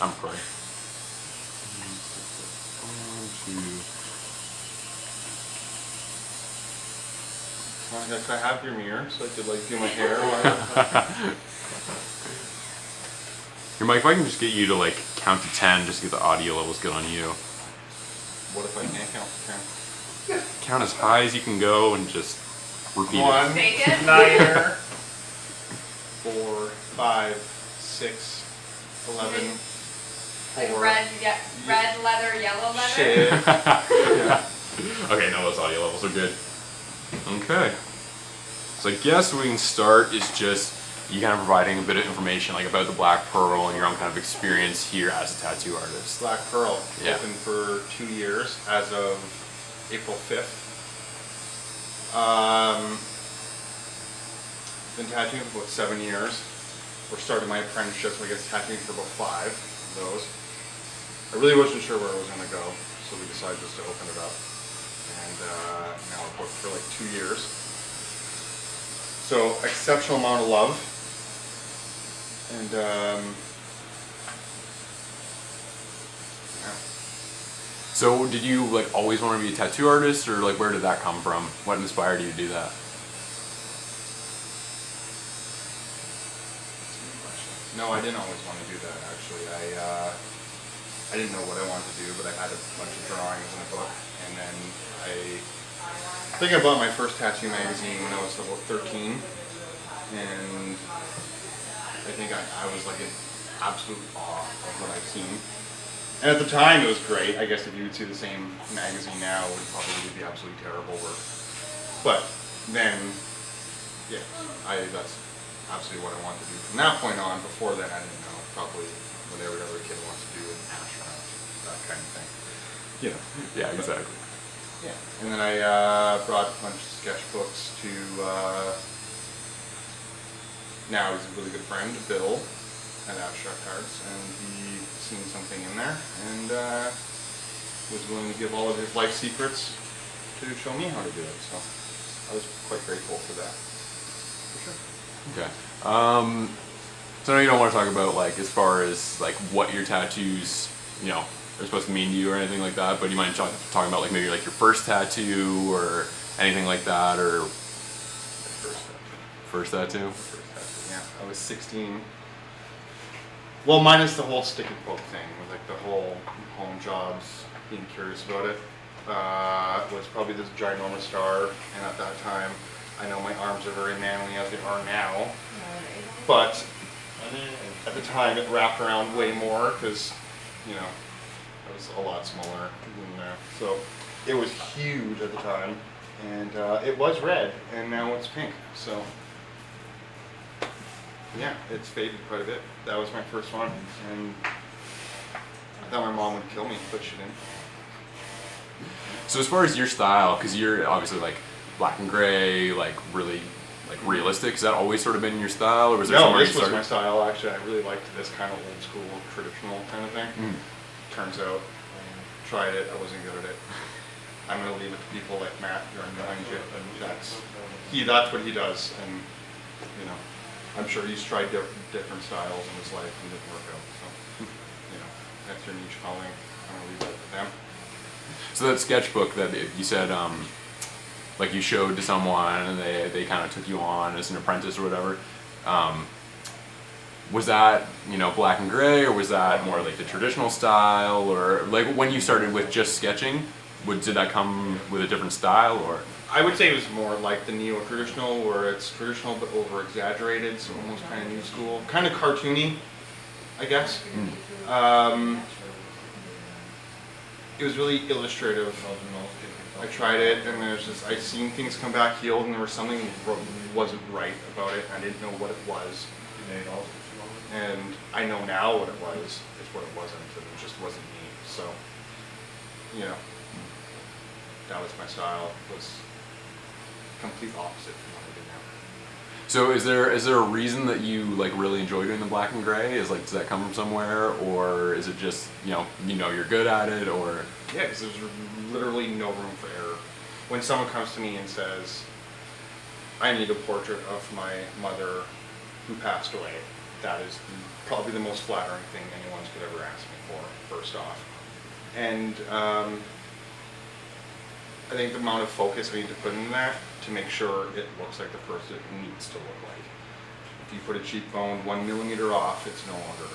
I'm recording. Can I have your mirror so I could like do my hair? Here, Mike, if I can just get you to like count to 10, just to get the audio levels good on you. What if I can't count to 10? Count as high as you can go and just repeat One, it. niner, 4, 5, 6, 11, 4. Like red, red leather, yellow leather. Shit. Yeah. Okay, now those audio levels are good. Okay. So I guess we can start is just you kind of providing a bit of information like about the Black Pearl and your own kind of experience here as a tattoo artist. Black Pearl, Yeah. open for 2 years as of April 5th. Been tattooing for about 7 years. We're starting my apprenticeship, so I guess tattooing for about 5 of those. I really wasn't sure where I was going to go, so we decided just to open it up. And now we're booked for like 2 years. So exceptional amount of love. And yeah. So did you like always want to be a tattoo artist, or like where did that come from? What inspired you to do that? No, I didn't always want to do that, actually. I didn't know what I wanted to do, but I had a bunch of drawings in a book, and then I think I bought my first tattoo magazine when I was about 13, and I think I was like in absolute awe of what I've seen. And at the time, it was great. I guess if you would see the same magazine now, it would probably be absolutely terrible work. But then, yeah, that's absolutely what I wanted to do. From that point on, before then, I didn't know. Probably what every other kid wants to do, an astronaut, that kind of thing. You know. Yeah, exactly. Yeah. And then I brought a bunch of sketchbooks to, now he's a really good friend, Bill, at Abstract Arts, and he seen something in there, and was willing to give all of his life secrets to show me how to do it. So I was quite grateful for that. For sure. Okay. So I know you don't want to talk about like as far as like what your tattoos, you know, are supposed to mean to you or anything like that, but you mind talking about like maybe like your first tattoo or anything like that, or first tattoo? First tattoo, yeah. I was 16. Well, minus the whole stick and poke thing, with like the whole home jobs, being curious about it. Was probably this ginormous star, and at that time, I know my arms are very manly as they are now, but at the time it wrapped around way more because, you know, it was a lot smaller than that. So it was huge at the time, and it was red, and now it's pink. So yeah, it's faded quite a bit. That was my first one, and I thought my mom would kill me, but she didn't. So as far as your style, because you're obviously like black and gray, like really like realistic, has that always sort of been your style, or was there No, somewhere this you was started? my style. Actually, I really liked this kind of old school, traditional kind of thing. Turns out, tried it, I wasn't good at it. I'm gonna leave it to people like Matt here behind you, and that's what he does, and you know, I'm sure he's tried different styles in his life and didn't work out. So, you know, that's your niche calling. I'm gonna leave that to them. So that sketchbook that you said, like you showed to someone and they kind of took you on as an apprentice or whatever, was that, you know, black and gray, or was that more like the traditional style, or like when you started with just sketching, did that come with a different style, or? I would say it was more like the neo-traditional, where it's traditional but over-exaggerated, so almost kind of new school, kind of cartoony, I guess. It was really illustrative. I tried it, and there's just, I seen things come back healed, and there was something wasn't right about it. I didn't know what it was, and I know now what it was. It's what it wasn't, and it just wasn't me. So, you know, that was my style. It was complete opposite from what I do now. So is there a reason that you like really enjoy doing the black and gray? Is like, does that come from somewhere, or is it just, you know you're good at it, or? Yeah, because there's literally no room for error. When someone comes to me and says, I need a portrait of my mother who passed away, that is probably the most flattering thing anyone's could ever ask me for, first off. And I think the amount of focus I need to put in that to make sure it looks like the person it needs to look like. If you put a cheekbone 1 millimeter off, it's no longer